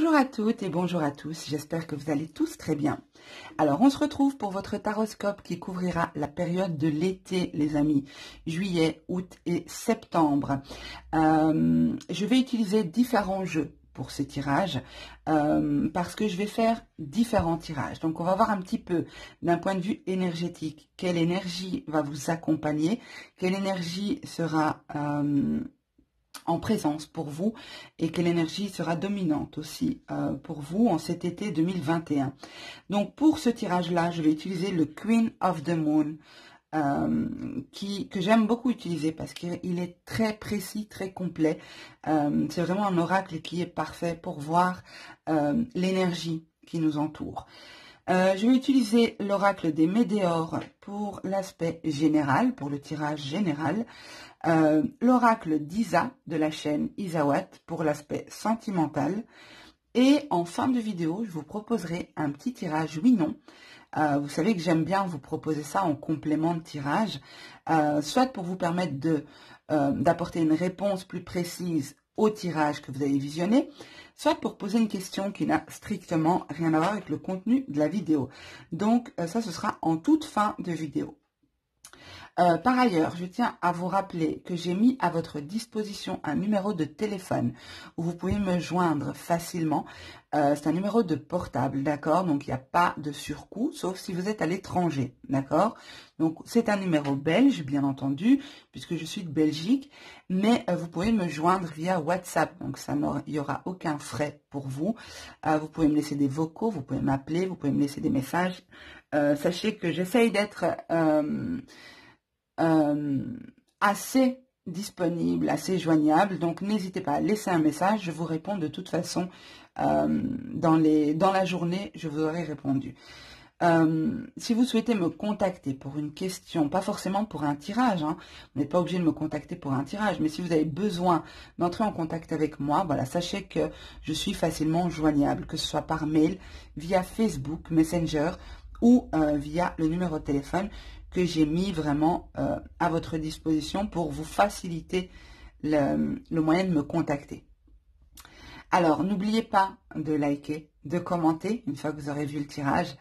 Bonjour à toutes et bonjour à tous, j'espère que vous allez tous très bien. Alors on se retrouve pour votre taroscope qui couvrira la période de l'été les amis, juillet, août et septembre. Je vais utiliser différents jeux pour ces tirages parce que je vais faire différents tirages. Donc on va voir un petit peu d'un point de vue énergétique, quelle énergie va vous accompagner, quelle énergie sera en présence pour vous et quelle énergie sera dominante aussi pour vous en cet été 2021. Donc pour ce tirage-là, je vais utiliser le Queen of the Moon que j'aime beaucoup utiliser parce qu'il est très précis, très complet. C'est vraiment un oracle qui est parfait pour voir l'énergie qui nous entoure. Je vais utiliser l'oracle des météores pour l'aspect général, pour le tirage général. L'oracle d'Isa de la chaîne Isawat pour l'aspect sentimental. Et en fin de vidéo, je vous proposerai un petit tirage oui-non. Vous savez que j'aime bien vous proposer ça en complément de tirage, soit pour vous permettre d'apporter une réponse plus précise au tirage que vous avez visionné, soit pour poser une question qui n'a strictement rien à voir avec le contenu de la vidéo. Donc ça, ce sera en toute fin de vidéo. Par ailleurs, je tiens à vous rappeler que j'ai mis à votre disposition un numéro de téléphone où vous pouvez me joindre facilement. C'est un numéro de portable, d'accord? Donc, il n'y a pas de surcoût, sauf si vous êtes à l'étranger, d'accord? Donc, c'est un numéro belge, bien entendu, puisque je suis de Belgique, mais vous pouvez me joindre via WhatsApp. Donc, il n'y aura aucun frais pour vous. Vous pouvez me laisser des vocaux, vous pouvez m'appeler, vous pouvez me laisser des messages. Sachez que j'essaye d'être assez disponible, assez joignable, donc n'hésitez pas à laisser un message, je vous réponds de toute façon dans la journée, je vous aurai répondu. Si vous souhaitez me contacter pour une question, pas forcément pour un tirage, hein, vous n'êtes pas obligé de me contacter pour un tirage, mais si vous avez besoin d'entrer en contact avec moi, voilà, sachez que je suis facilement joignable, que ce soit par mail, via Facebook, Messenger ou via le numéro de téléphone que j'ai mis vraiment à votre disposition pour vous faciliter le moyen de me contacter. Alors, n'oubliez pas de liker, de commenter une fois que vous aurez vu le tirage.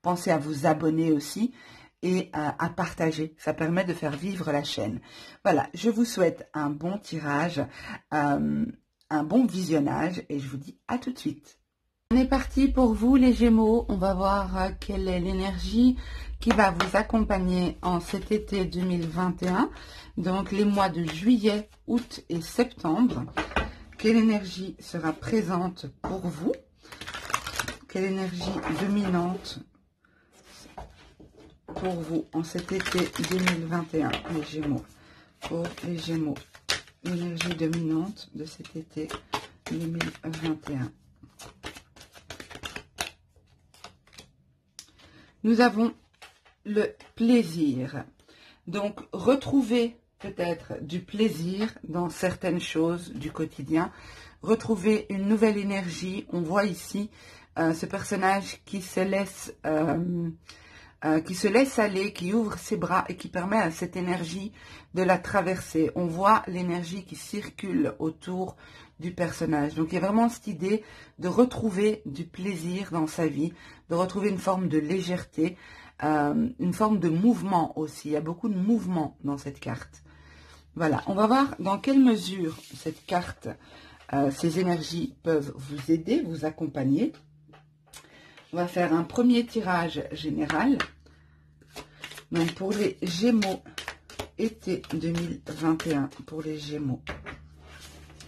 Pensez à vous abonner aussi et à partager. Ça permet de faire vivre la chaîne. Voilà, je vous souhaite un bon tirage, un bon visionnage et je vous dis à tout de suite. On est parti pour vous les Gémeaux. On va voir quelle est l'énergie qui va vous accompagner en cet été 2021. Donc les mois de juillet, août et septembre. Quelle énergie sera présente pour vous? Quelle énergie dominante pour vous en cet été 2021, les Gémeaux? Pour les Gémeaux, l'énergie dominante de cet été 2021. Nous avons le plaisir. Donc, retrouver peut-être du plaisir dans certaines choses du quotidien. Retrouver une nouvelle énergie. On voit ici ce personnage qui se laisse aller, qui ouvre ses bras et qui permet à cette énergie de la traverser. On voit l'énergie qui circule autour du personnage. Donc, il y a vraiment cette idée de retrouver du plaisir dans sa vie, de retrouver une forme de légèreté, une forme de mouvement aussi. Il y a beaucoup de mouvement dans cette carte. Voilà, on va voir dans quelle mesure cette carte, ces énergies peuvent vous aider, vous accompagner. On va faire un premier tirage général. Donc, pour les Gémeaux, été 2021. Pour les Gémeaux,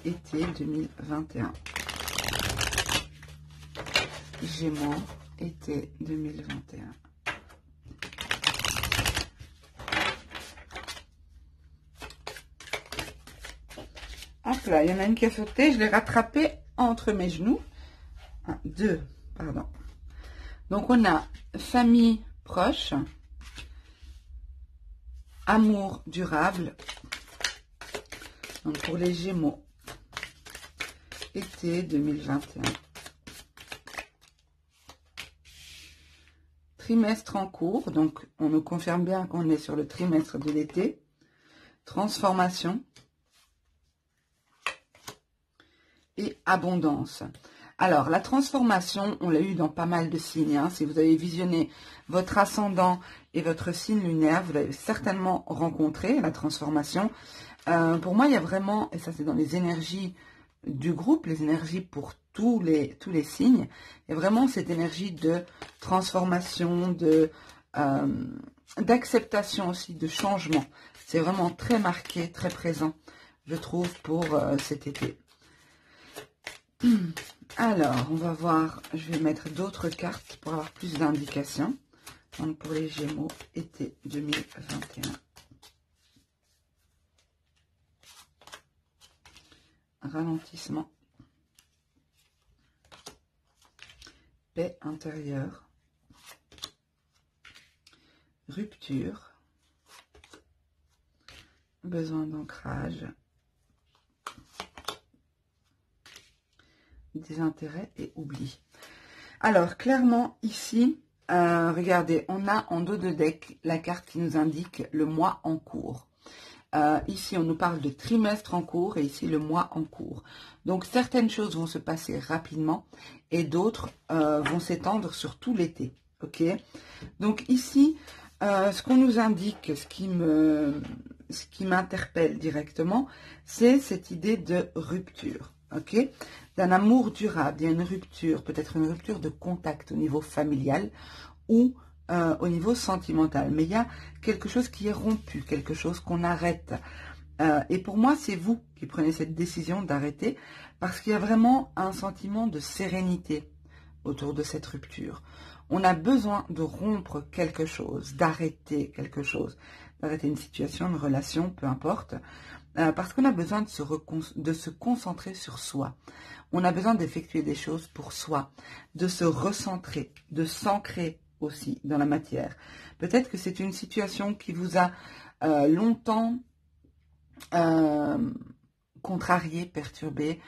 été 2021. Gémeaux, été 2021. Hop là, il y en a une qui a sauté. Je l'ai rattrapée entre mes genoux. Un, deux, pardon. Donc, on a famille proche, amour durable. Donc, pour les Gémeaux, été 2021. Trimestre en cours. Donc, on nous confirme bien qu'on est sur le trimestre de l'été. Transformation et abondance. Alors, la transformation, on l'a eu dans pas mal de signes. Hein. Si vous avez visionné votre ascendant et votre signe lunaire, vous l'avez certainement rencontré, la transformation. Pour moi, il y a vraiment, et ça c'est dans les énergies du groupe, les énergies pour tous les signes, il y a vraiment cette énergie de transformation, d'acceptation aussi, de changement. C'est vraiment très marqué, très présent, je trouve, pour cet été. Alors, on va voir, je vais mettre d'autres cartes pour avoir plus d'indications. Donc, pour les Gémeaux, été 2021. Ralentissement. Paix intérieure. Rupture. Besoin d'ancrage. Désintérêt et oubli. Alors, clairement, ici, regardez, on a en dos de deck la carte qui nous indique le mois en cours. Ici, on nous parle de trimestre en cours et ici, le mois en cours. Donc, certaines choses vont se passer rapidement et d'autres vont s'étendre sur tout l'été. Ok. Donc, ici, ce qu'on nous indique, ce qui m'interpelle directement, c'est cette idée de rupture. Ok, d'un amour durable. Il y a une rupture, peut-être une rupture de contact au niveau familial ou au niveau sentimental. Mais il y a quelque chose qui est rompu, quelque chose qu'on arrête. Et pour moi, c'est vous qui prenez cette décision d'arrêter parce qu'il y a vraiment un sentiment de sérénité autour de cette rupture. On a besoin de rompre quelque chose, d'arrêter quelque chose, d'arrêter une situation, une relation, peu importe. Parce qu'on a besoin de se concentrer sur soi. On a besoin d'effectuer des choses pour soi, de se recentrer, de s'ancrer aussi dans la matière. Peut-être que c'est une situation qui vous a longtemps contrarié, perturbé.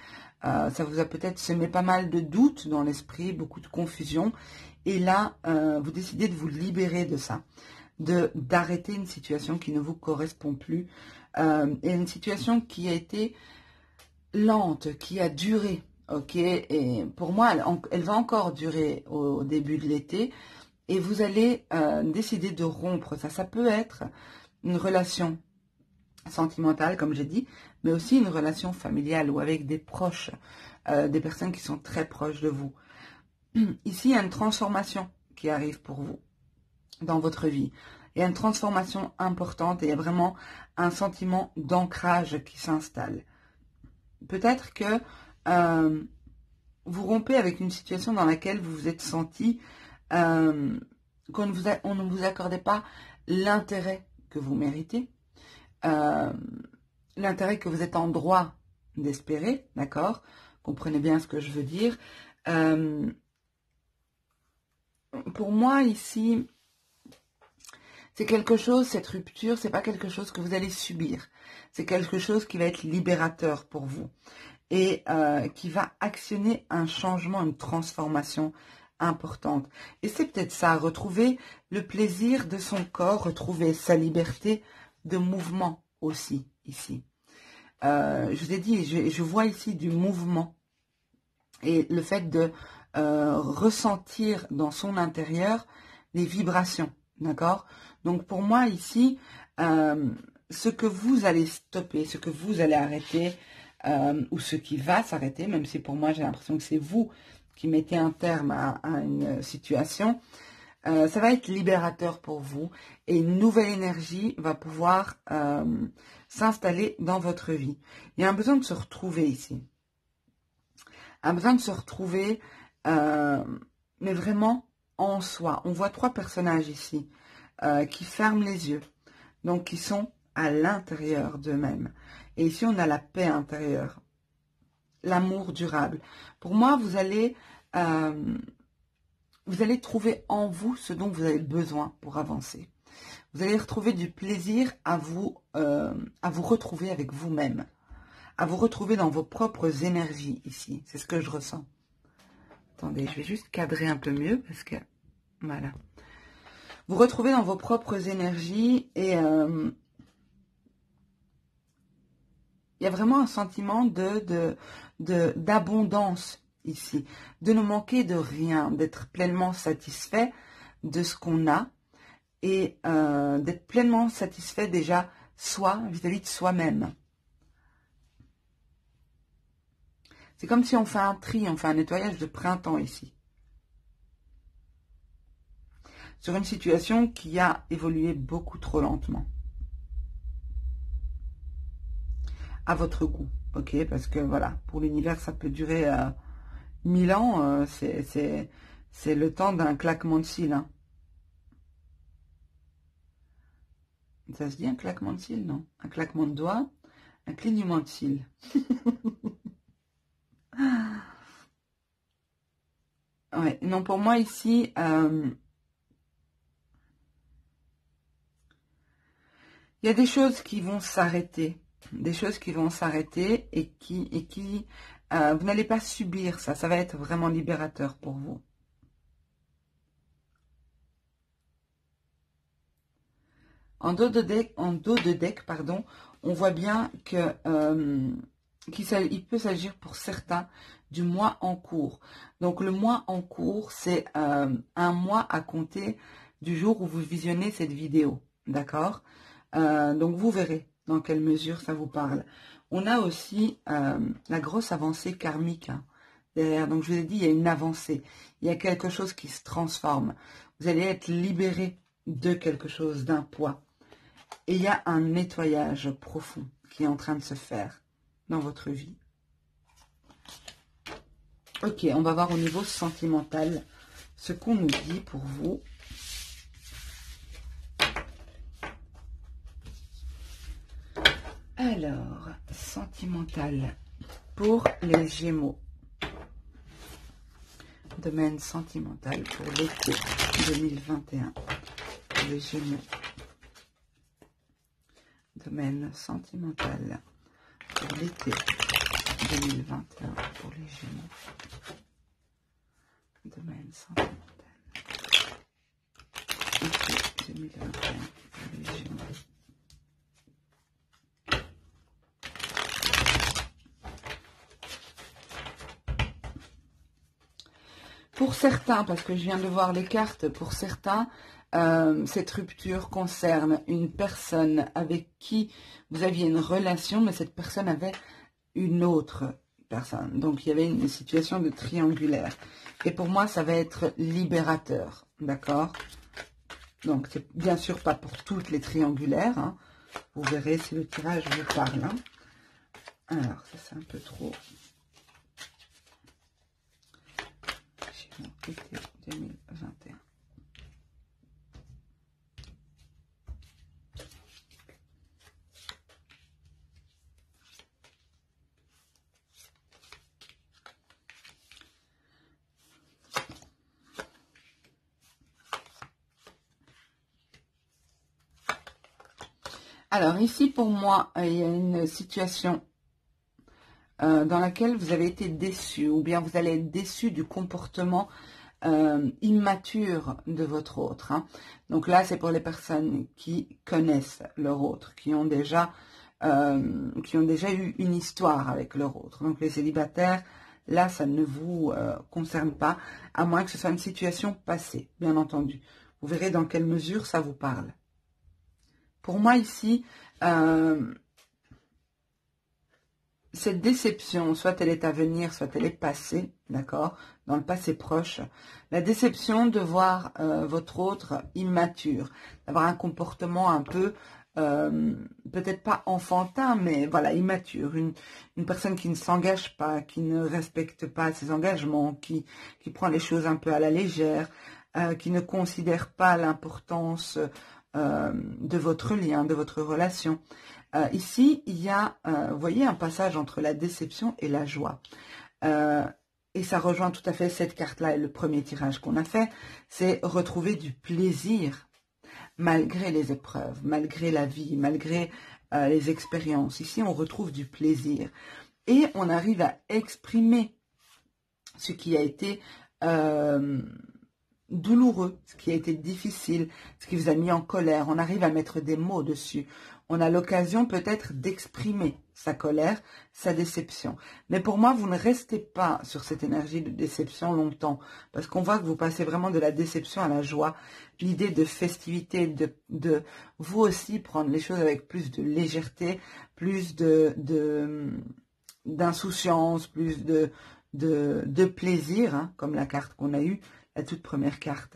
Ça vous a peut-être semé pas mal de doutes dans l'esprit, beaucoup de confusion. Et là, vous décidez de vous libérer de ça, d'arrêter une situation qui ne vous correspond plus. Et une situation qui a été lente, qui a duré, ok, et pour moi, elle va encore durer au début de l'été, et vous allez décider de rompre ça. Ça peut être une relation sentimentale, comme j'ai dit, mais aussi une relation familiale ou avec des proches, des personnes qui sont très proches de vous. Ici, il y a une transformation qui arrive pour vous dans votre vie. Il y a une transformation importante et il y a vraiment un sentiment d'ancrage qui s'installe. Peut-être que vous rompez avec une situation dans laquelle vous vous êtes senti qu'on ne vous accordait pas l'intérêt que vous méritez, l'intérêt que vous êtes en droit d'espérer, d'accord? Comprenez bien ce que je veux dire. Pour moi, ici, c'est quelque chose, cette rupture, c'est pas quelque chose que vous allez subir. C'est quelque chose qui va être libérateur pour vous et qui va actionner un changement, une transformation importante. Et c'est peut-être ça, retrouver le plaisir de son corps, retrouver sa liberté de mouvement aussi, ici. Je vous ai dit, je vois ici du mouvement et le fait de ressentir dans son intérieur des vibrations. D'accord? Donc pour moi ici, ce que vous allez stopper, ce que vous allez arrêter, ou ce qui va s'arrêter, même si pour moi j'ai l'impression que c'est vous qui mettez un terme à une situation, ça va être libérateur pour vous et une nouvelle énergie va pouvoir s'installer dans votre vie. Il y a un besoin de se retrouver ici. Un besoin de se retrouver, mais vraiment en soi. On voit trois personnages ici qui ferment les yeux, donc qui sont à l'intérieur d'eux-mêmes. Et ici, on a la paix intérieure, l'amour durable. Pour moi, vous allez trouver en vous ce dont vous avez besoin pour avancer. Vous allez retrouver du plaisir à vous retrouver avec vous-même, à vous retrouver dans vos propres énergies ici. C'est ce que je ressens. Attendez, je vais juste cadrer un peu mieux parce que, voilà. Vous retrouvez dans vos propres énergies et il y a vraiment un sentiment d'abondance ici, de ne manquer de rien, d'être pleinement satisfait de ce qu'on a et d'être pleinement satisfait déjà soi, vis-à-vis de soi-même. C'est comme si on fait un tri, on fait un nettoyage de printemps ici. Sur une situation qui a évolué beaucoup trop lentement. À votre goût, ok? Parce que voilà, pour l'univers, ça peut durer 1000 ans, c'est le temps d'un claquement de cils. Hein. Ça se dit un claquement de cils, non? Un claquement de doigts, un clignement de cils. Ouais, non, pour moi ici, il y a des choses qui vont s'arrêter. Des choses qui vont s'arrêter et qui vous n'allez pas subir ça. Ça va être vraiment libérateur pour vous. En dos de deck, pardon, on voit bien que il peut s'agir pour certains du mois en cours. Donc le mois en cours, c'est un mois à compter du jour où vous visionnez cette vidéo. D'accord? Donc vous verrez dans quelle mesure ça vous parle. On a aussi la grosse avancée karmique hein, derrière. Donc je vous ai dit, il y a une avancée. Il y a quelque chose qui se transforme. Vous allez être libéré de quelque chose, d'un poids. Et il y a un nettoyage profond qui est en train de se faire dans votre vie. Ok, on va voir au niveau sentimental ce qu'on nous dit pour vous. Alors, sentimental pour les Gémeaux. Domaine sentimental pour l'été 2021 pour les Gémeaux. Domaine sentimental pour l'été 2021 pour les Gémeaux. Domaine sentimental. Été 2021 pour les Gémeaux. Pour certains, parce que je viens de voir les cartes, pour certains, cette rupture concerne une personne avec qui vous aviez une relation, mais cette personne avait une autre personne. Donc, il y avait une situation de triangulaire. Et pour moi, ça va être libérateur, d'accord? Donc, c'est bien sûr pas pour toutes les triangulaires. Hein. Vous verrez si le tirage vous parle. Hein. Alors, ça c'est un peu trop... Été 2021. Alors ici pour moi, il y a une situation dans laquelle vous avez été déçu ou bien vous allez être déçu du comportement immature de votre autre. Hein. Donc là, c'est pour les personnes qui connaissent leur autre, qui ont déjà eu une histoire avec leur autre. Donc les célibataires, là, ça ne vous concerne pas, à moins que ce soit une situation passée, bien entendu. Vous verrez dans quelle mesure ça vous parle. Pour moi ici, cette déception, soit elle est à venir, soit elle est passée, d'accord, dans le passé proche, la déception de voir votre autre immature, d'avoir un comportement un peu, peut-être pas enfantin, mais voilà, immature, une personne qui ne s'engage pas, qui ne respecte pas ses engagements, qui prend les choses un peu à la légère, qui ne considère pas l'importance de votre lien, de votre relation. Ici, il y a, vous voyez, un passage entre la déception et la joie. Et ça rejoint tout à fait cette carte-là et le premier tirage qu'on a fait, c'est retrouver du plaisir malgré les épreuves, malgré la vie, malgré les expériences. Ici, on retrouve du plaisir. Et on arrive à exprimer ce qui a été douloureux, ce qui a été difficile, ce qui vous a mis en colère. On arrive à mettre des mots dessus. on a l'occasion peut-être d'exprimer sa colère, sa déception. Mais pour moi, vous ne restez pas sur cette énergie de déception longtemps, parce qu'on voit que vous passez vraiment de la déception à la joie. L'idée de festivité, de vous aussi prendre les choses avec plus de légèreté, plus d'insouciance, plus de plaisir, hein, comme la carte qu'on a eue, la toute première carte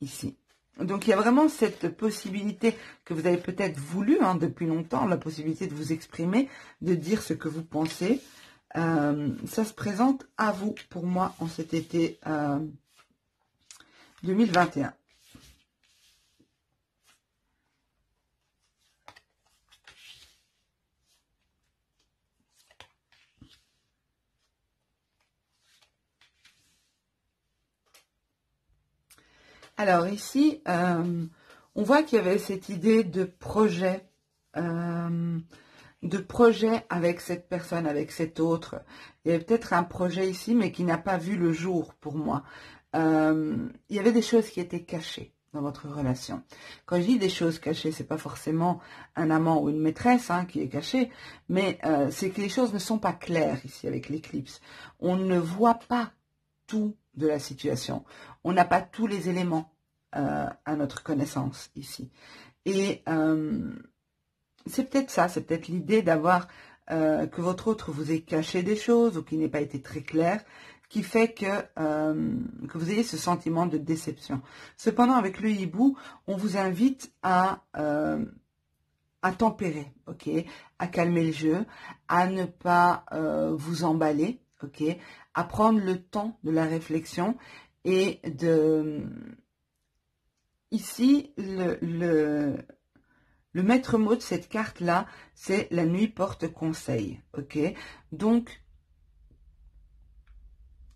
ici. Donc, il y a vraiment cette possibilité que vous avez peut-être voulu depuis longtemps, la possibilité de vous exprimer, de dire ce que vous pensez. Ça se présente à vous, pour moi, en cet été 2021. Alors ici, on voit qu'il y avait cette idée de projet avec cette personne, avec cet autre. Il y avait peut-être un projet ici, mais qui n'a pas vu le jour pour moi. Il y avait des choses qui étaient cachées dans votre relation. Quand je dis des choses cachées, c'est pas forcément un amant ou une maîtresse qui est caché, mais c'est que les choses ne sont pas claires ici avec l'éclipse. On ne voit pas tout de la situation. On n'a pas tous les éléments à notre connaissance ici. Et c'est peut-être ça, c'est peut-être l'idée d'avoir que votre autre vous ait caché des choses ou qui n'ait pas été très clair, qui fait que vous ayez ce sentiment de déception. Cependant, avec le hibou, on vous invite à tempérer, ok, à calmer le jeu, à ne pas vous emballer, ok, à prendre le temps de la réflexion et de... Ici, le maître mot de cette carte-là, c'est la nuit porte conseil, ok? Donc,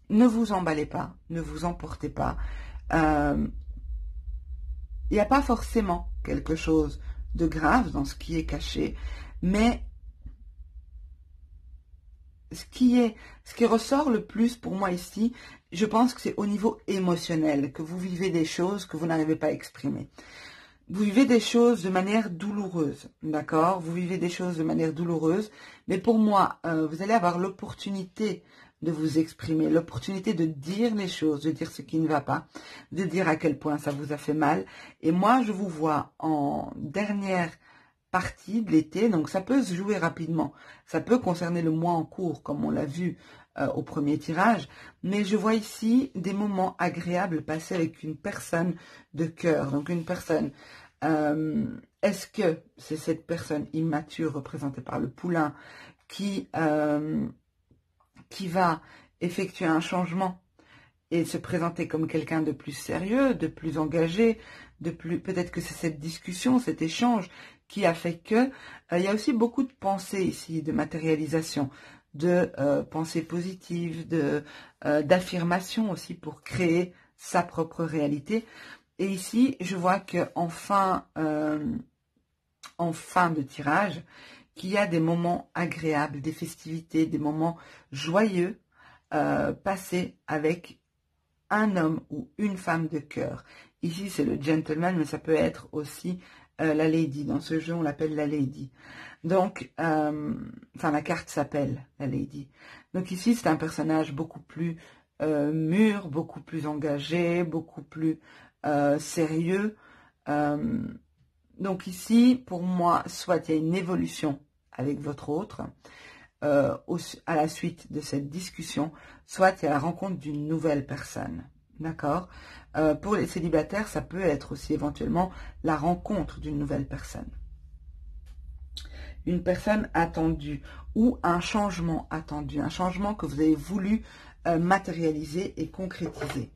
ne vous emballez pas, ne vous emportez pas. Il n'y a pas forcément quelque chose de grave dans ce qui est caché, mais ce qui ressort le plus pour moi ici, je pense que c'est au niveau émotionnel, que vous vivez des choses que vous n'arrivez pas à exprimer. Vous vivez des choses de manière douloureuse, d'accord? Vous vivez des choses de manière douloureuse, mais pour moi, vous allez avoir l'opportunité de vous exprimer, l'opportunité de dire les choses, de dire ce qui ne va pas, de dire à quel point ça vous a fait mal. Et moi, je vous vois en dernière partie de l'été, donc ça peut se jouer rapidement. Ça peut concerner le mois en cours, comme on l'a vu au premier tirage, mais je vois ici des moments agréables passés avec une personne de cœur, donc une personne. Est-ce que c'est cette personne immature représentée par le poulain qui va effectuer un changement et se présenter comme quelqu'un de plus sérieux, de plus engagé, peut-être que c'est cette discussion, cet échange qui a fait que il y a aussi beaucoup de pensées ici, de matérialisation, de pensées positives, d'affirmation aussi pour créer sa propre réalité. Et ici, je vois que en fin de tirage, qu'il y a des moments agréables, des festivités, des moments joyeux passés avec un homme ou une femme de cœur. Ici, c'est le gentleman, mais ça peut être aussi la lady. Dans ce jeu, on l'appelle la lady. Donc, la carte s'appelle la lady. Donc ici, c'est un personnage beaucoup plus mûr, beaucoup plus engagé, beaucoup plus sérieux. Donc ici, pour moi, soit il y a une évolution avec votre autre, à la suite de cette discussion, soit il y a la rencontre d'une nouvelle personne. D'accord? Pour les célibataires, ça peut être aussi éventuellement la rencontre d'une nouvelle personne. Une personne attendue ou un changement attendu, un changement que vous avez voulu matérialiser et concrétiser.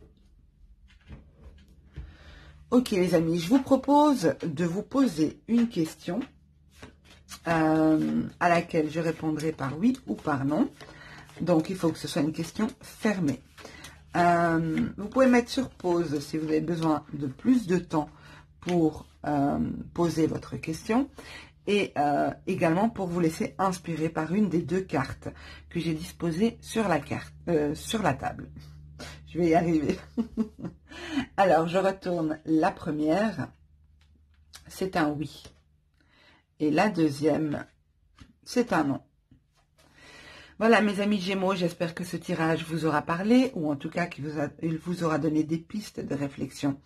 Ok les amis, je vous propose de vous poser une question à laquelle je répondrai par oui ou par non. Donc il faut que ce soit une question fermée. Vous pouvez mettre sur pause si vous avez besoin de plus de temps pour poser votre question et également pour vous laisser inspirer par une des deux cartes que j'ai disposées sur la table. Je vais y arriver. Alors, je retourne la première. C'est un oui. Et la deuxième, c'est un non. Voilà mes amis Gémeaux, j'espère que ce tirage vous aura parlé, ou en tout cas qu'il vous aura donné des pistes de réflexion.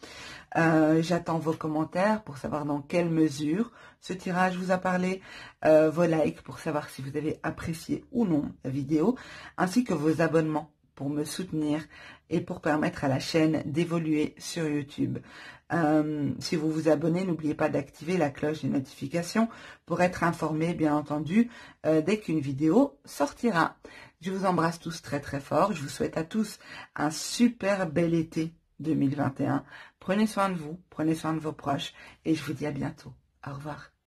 J'attends vos commentaires pour savoir dans quelle mesure ce tirage vous a parlé, vos likes pour savoir si vous avez apprécié ou non la vidéo, ainsi que vos abonnements pour me soutenir et pour permettre à la chaîne d'évoluer sur YouTube. Si vous vous abonnez, n'oubliez pas d'activer la cloche des notifications pour être informé, bien entendu, dès qu'une vidéo sortira. Je vous embrasse tous très très fort. Je vous souhaite à tous un super bel été 2021. Prenez soin de vous, prenez soin de vos proches et je vous dis à bientôt. Au revoir.